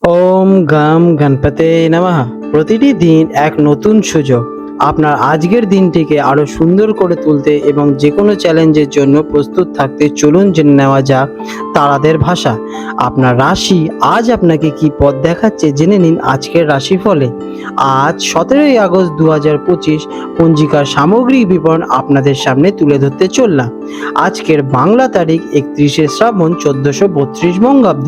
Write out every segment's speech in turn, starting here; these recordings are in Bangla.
ওম গাম গণপতে নমঃ। প্রতিটি দিন এক নতুন সুযোগ আপনার আজকের দিনটিকে আরো সুন্দর করে তুলতে এবং যে কোনো চ্যালেঞ্জের জন্য প্রস্তুত থাকতে চলুন জেনে নেওয়া যাক তারাদের ভাষা। আপনার রাশি আজ আপনাকে কি পথ দেখাচ্ছে জেনে নিন আজকের রাশিফলে। আজ 17ই আগস্ট 2025 পঞ্জিকার সামগ্রিক বিবরণ আপনাদের সামনে তুলে ধরতে চললাম। আজকের বাংলা তারিখ 31শে শ্রাবণ 1432 বঙ্গাব্দ।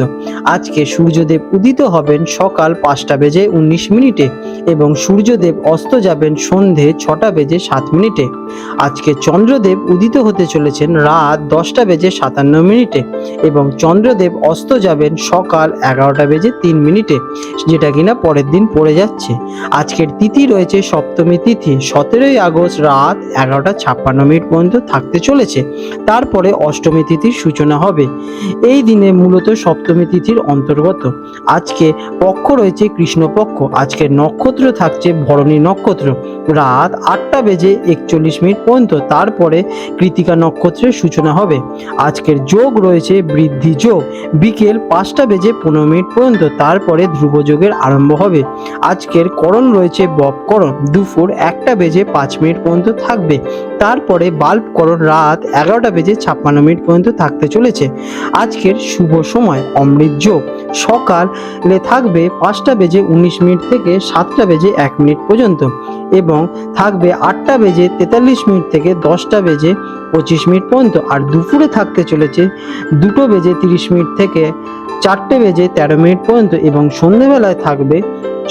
আজকে সূর্যদেব উদিত হবেন সকাল 5টা বেজে 19 মিনিটে এবং সূর্যদেব অস্ত যাবেন সন্ধে 6টা বেজে 7 মিনিটে। আজকে চন্দ্রদেব উদিত হতে চলেছেন রাত 10টা বেজে 57 মিনিটে এবং চন্দ্রদেব অস্ত যাবেন সকাল 11টা বেজে 3 মিনিটে, যেটা কিনা পরের দিন পড়ে যাচ্ছে। আজকের তিথি রয়েছে সপ্তমী তিথি, 17ই আগস্ট রাত 11টা 56 মিনিট পর্যন্ত থাকতে চলেছে। তারপরে অষ্টমী তিথির সূচনা হবে। এই দিনে মূলত সপ্তমী তিথির অন্তর্গত। আজকে পক্ষ রয়েছে কৃষ্ণপক্ষ। আজকের নক্ষত্র থাকছে ভরণী নক্ষত্র রাত 8টা বেজে 41 মিনিট পর্যন্ত। তারপরে কৃতিকা নক্ষত্রের সূচনা হবে। আজকের যোগ রয়েছে বৃদ্ধি যোগ বিকেল 5টা বেজে 15 মিনিট পর্যন্ত। তারপরে ধ্রুব যোগের আরম্ভ হবে। আজকের করণ রয়েছে বপকরণ দুপুর 1টা বেজে 5 মিনিট পর্যন্ত থাকবে। তারপরে বাল্বকরণ রাত 11টা বেজে 56 মিনিট পর্যন্ত থাকতে চলেছে। আজকের শুভ সময় অমৃত যোগ সকালে থাকবে 5টা বেজে 19 মিনিট থেকে 7টা বেজে 1 মিনিট পর্যন্ত এবং থাকবে 8টা বেজে 43 মিনিট থেকে 10টা বেজে 25 মিনিট পর্যন্ত। আর দুপুরে থাকতে চলেছে 2টো বেজে 30 মিনিট থেকে 4টে বেজে 13 মিনিট পর্যন্ত এবং সন্ধেবেলায় থাকবে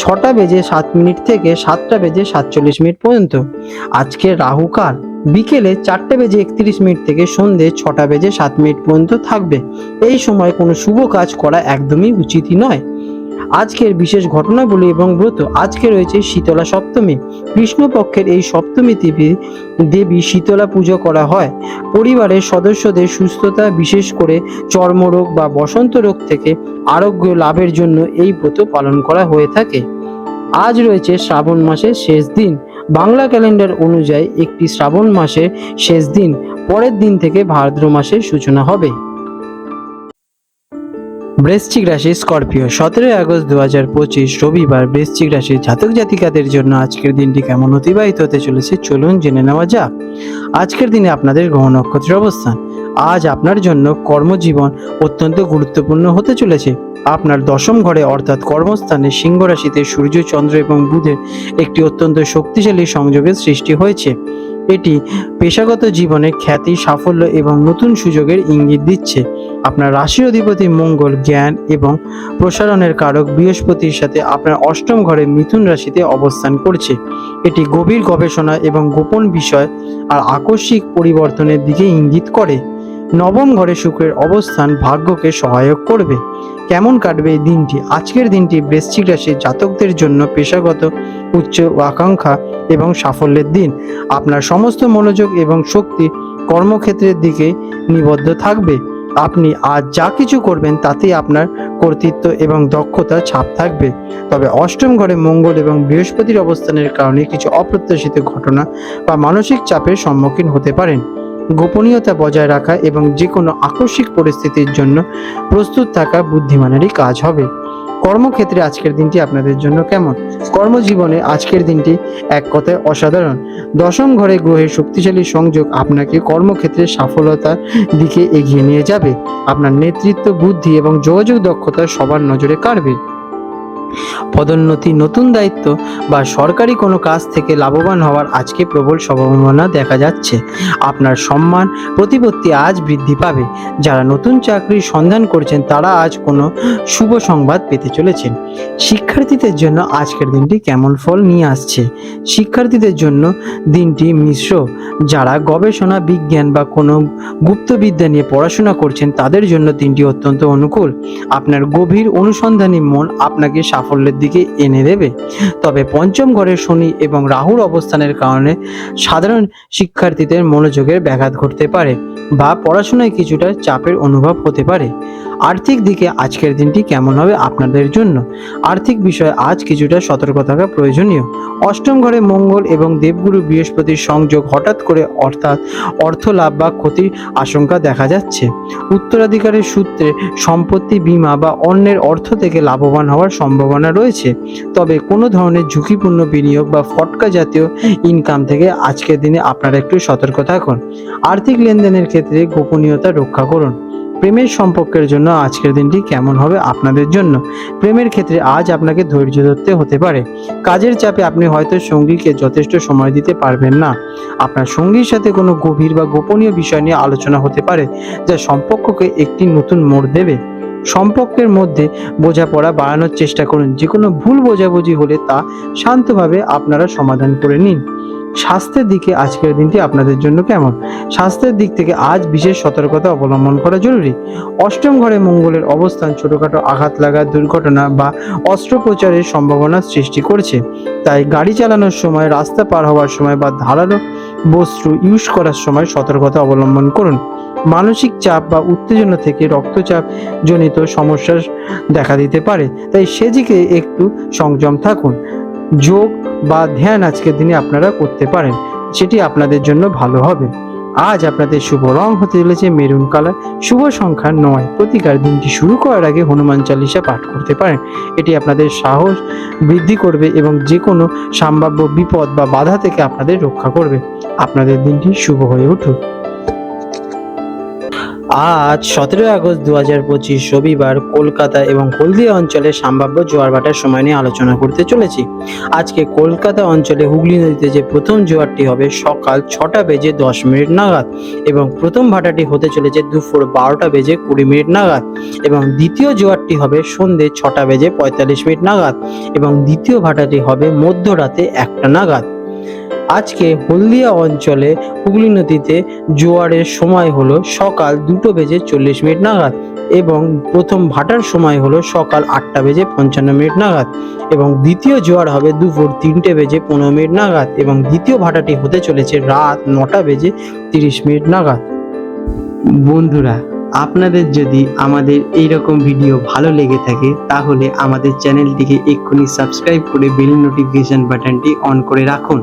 6টা বেজে 7 মিনিট থেকে 7টা বেজে 47 মিনিট পর্যন্ত। আজকে রাহুকাল বিকেলে 4টা বেজে 31 মিনিট থেকে সন্ধে 6টা বেজে 7 মিনিট পর্যন্ত থাকবে। এই সময় কোনো শুভ কাজ করা একদমই উচিতই নয়। আজকের বিশেষ ঘটনাবলী এবং ব্রত। আজকে রয়েছে শীতলা সপ্তমী। কৃষ্ণপক্ষের এই সপ্তমী দেবী শীতলা পুজো করা হয়। পরিবারের সদস্যদের সুস্থতা, বিশেষ করে চর্মরোগ বা বসন্ত রোগ থেকে আরোগ্য লাভের জন্য এই ব্রত পালন করা হয়ে থাকে। আজ রয়েছে শ্রাবণ মাসের শেষ দিন। বাংলা ক্যালেন্ডার অনুযায়ী একটি শ্রাবণ মাসের শেষ দিন, পরের দিন থেকে ভাদ্র মাসের সূচনা হবে। বৃশ্চিক রাশি স্করপিও, 17ই আগস্ট 2025 রবিবার। বৃশ্চিক রাশির জাতক জাতিকাদের জন্য আজকের দিনটি কেমন অতিবাহিত হতে চলেছে চলুন জেনে নেওয়া যাক। আজকের দিনে আপনাদের গ্রহ নক্ষত্রের অবস্থান। আজ আপনার জন্য কর্মজীবন অত্যন্ত গুরুত্বপূর্ণ হতে চলেছে। আপনার দশম ঘরে অর্থাৎ কর্মস্থানে সিংহ রাশিতে সূর্য, চন্দ্র এবং বুধের একটি অত্যন্ত শক্তিশালী সংযোগের সৃষ্টি হয়েছে। এটি পেশাগত জীবনে খ্যাতি, সাফল্য এবং নতুন সুযোগের ইঙ্গিত দিচ্ছে। আপনার রাশির অধিপতি মঙ্গল জ্ঞান এবং প্রসারণের কারক বৃহস্পতির সাথে আপনার অষ্টম ঘরে মিথুন রাশিতে অবস্থান করছে। এটি গভীর গবেষণা এবং গোপন বিষয় আর আকস্মিক পরিবর্তনের দিকে ইঙ্গিত করে। নবম ঘরে শুক্রের অবস্থান ভাগ্যকে সহায়ক করবে। কেমন কাটবে এই দিনটি? আজকের দিনটি বৃশ্চিক রাশির জাতকদের জন্য পেশাগত উচ্চ আকাঙ্ক্ষা এবং সাফল্যের দিন। আপনার সমস্ত মনোযোগ এবং শক্তি কর্মক্ষেত্রের দিকে নিবদ্ধ থাকবে। আপনি আজ যা কিছু করবেন তাতেই আপনার কর্তৃত্ব এবং দক্ষতার ছাপ থাকবে। তবে অষ্টম ঘরে মঙ্গল এবং বৃহস্পতির অবস্থানের কারণে কিছু অপ্রত্যাশিত ঘটনা বা মানসিক চাপের সম্মুখীন হতে পারেন। গোপনীয়তা বজায় রাখা এবং যে কোনো আকস্মিক পরিস্থিতির জন্য প্রস্তুত থাকা বুদ্ধিমানেরই কাজ হবে। কর্মক্ষেত্রে আজকের দিনটি আপনাদের জন্য কেমন? কর্মজীবনে আজকের দিনটি এক কথায় অসাধারণ। দশম ঘরে গ্রহের শক্তিশালী সংযোগ আপনাকে কর্মক্ষেত্রে সফলতার দিকে এগিয়ে নিয়ে যাবে। আপনার নেতৃত্ব, বুদ্ধি এবং যোগাযোগ দক্ষতা সবার নজরে কাড়বে। পদোন্নতি, নতুন দায়িত্ব বা সরকারি কোনো কাজ থেকে লাভবান হওয়ার আজকে প্রবল সম্ভাবনা দেখা যাচ্ছে। আপনার সম্মান প্রতিপত্তি আজ বৃদ্ধি পাবে। যারা নতুন চাকরির সন্ধান করছেন তারা আজ কোনো শুভ সংবাদ পেতে চলেছেন। শিক্ষার্থীদের জন্য আজকের দিনটি কেমন ফল নিয়ে আসছে? শিক্ষার্থীদের জন্য দিনটি মিশ্র। যারা গবেষণা, বিজ্ঞান বা কোনো গুপ্তবিদ্যা নিয়ে পড়াশোনা করছেন তাদের জন্য দিনটি অত্যন্ত অনুকূল। আপনার গভীর অনুসন্ধানী মন আপনাকে সাফল্যের দিকে এনে দেবে। তবে পঞ্চম ঘরে শনি এবং রাহুর অবস্থানের কারণে সাধারণ শিক্ষার্থীদের মনোযোগের ব্যাঘাত ঘটতে পারে বা পড়াশোনায় কিছুটা চাপের অনুভব হতে পারে। আর্থিক দিকে আজকের দিনটি কেমন হবে আপনাদের জন্য? আর্থিক বিষয়ে আজ কিছুটা সতর্ক থাকা প্রয়োজনীয়। অষ্টম ঘরে মঙ্গল এবং দেবগুরু বৃহস্পতির সংযোগ হঠাৎ করে অর্থ লাভ বা ক্ষতির আশঙ্কা দেখা যাচ্ছে। উত্তরাধিকারের সূত্রে সম্পত্তি, বীমা বা অন্যের অর্থ থেকে লাভবান হওয়ার সম্ভাবনা রয়েছে। তবে কোনো ধরনের ঝুঁকিপূর্ণ বিনিয়োগ বা ফটকা জাতীয় ইনকাম থেকে আজকের দিনে আপনারা একটু সতর্ক থাকুন। আর্থিক লেনদেনের ক্ষেত্রে গোপনীয়তা রক্ষা করুন। প্রেমের সম্পর্কের জন্য আজকের দিনটি কেমন হবে আপনাদের জন্য? প্রেমের ক্ষেত্রে আজ আপনাকে ধৈর্য ধরতে হতে পারে। কাজের চাপে আপনি হয়তো সঙ্গীকে যথেষ্ট সময় দিতে পারবেন না। আপনার সঙ্গীর সাথে কোনো গভীর বা গোপনীয় বিষয় নিয়ে আলোচনা হতে পারে, যা সম্পর্ককে একটি নতুন মোড় দেবে। সম্পর্কের মধ্যে বোঝাপড়া বাড়ানোর চেষ্টা করুন। যে কোনো ভুল বোঝাবুঝি হলে তা শান্তভাবে আপনারা সমাধান করে নিন। স্বাস্থ্যের দিকে আজকের দিনটি আপনাদের জন্য কেমন? স্বাস্থ্যের দিক থেকে আজ বিশেষ সতর্কতা অবলম্বন করা জরুরি। অষ্টম ঘরে মঙ্গলের অবস্থান ছোটখাটো আঘাত লাগা, দুর্ঘটনা বা অস্ত্রোপচারের সম্ভাবনা সৃষ্টি করছে। তাই গাড়ি চালানোর সময়, রাস্তা পার হওয়ার সময় বা ধারালো বস্তু ইউজ করার সময় সতর্কতা অবলম্বন করুন। মানসিক চাপ বা উত্তেজনা থেকে রক্তচাপ জনিত সমস্যা দেখা দিতে পারে, তাই সেদিকে একটু সংযম থাকুন। যোগ বা ধ্যান আজকের দিনে আপনারা করতে পারেন, সেটি আপনাদের জন্য ভালো হবে। আজ আপনাদের শুভ রং হতে চলেছে মেরুন কালার, শুভ সংখ্যা 9। প্রতিকার দিনটি শুরু করার আগে হনুমান চালিসা পাঠ করতে পারেন। এটি আপনাদের সাহস বৃদ্ধি করবে এবং যে কোনো সম্ভাব্য বিপদ বা বাধা থেকে আপনাদের রক্ষা করবে। আপনাদের দিনটি শুভ হয়ে উঠুক। আজ 17 আগস্ট 2025 রবিবার কলকাতা এবং হলদিয়া অঞ্চলে সম্ভাব্য জোয়ার ভাটার সময় নিয়ে আলোচনা করতে চলেছি। আজকে কলকাতা অঞ্চলে হুগলি নদীতে যে প্রথম জোয়ারটি হবে সকাল 6:10 নাগাদ এবং প্রথম ভাটাটি হতে চলেছে দুপুর 12:20 নাগাদ এবং দ্বিতীয় জোয়ারটি হবে সন্ধ্যে 6:45 নাগাদ এবং দ্বিতীয় ভাটাটি হবে মধ্যরাতে 1টা নাগাদ। আজকে হলদিয়া অঞ্চলে হুগলি নদীতে জোয়ারের সময় হলো সকাল 2:40 নাগাদ এবং প্রথম ভাটার সময় হলো সকাল 8:55 নাগাদ এবং দ্বিতীয় জোয়ার হবে দুপুর 3:15 নাগাদ এবং দ্বিতীয় ভাটাটি হতে চলেছে রাত 9:30 নাগাদ। বন্ধুরা, আপনাদের যদি আমাদের এইরকম ভিডিও ভালো লেগে থাকে তাহলে আমাদের চ্যানেলটিকে এক্ষুনি সাবস্ক্রাইব করে বেল নোটিফিকেশন বাটনটি অন করে রাখুন।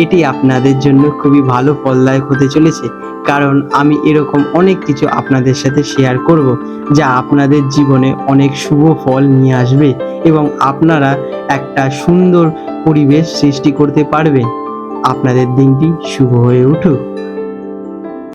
এটি আপনাদের জন্য খুবই ভালো ফলদায়ক হতে চলেছে, কারণ আমি এরকম অনেক কিছু আপনাদের সাথে শেয়ার করব যা আপনাদের জীবনে অনেক শুভ ফল নিয়ে আসবে এবং আপনারা একটা সুন্দর পরিবেশ সৃষ্টি করতে পারবেন। আপনাদের দিনটি শুভ হয়ে উঠুক।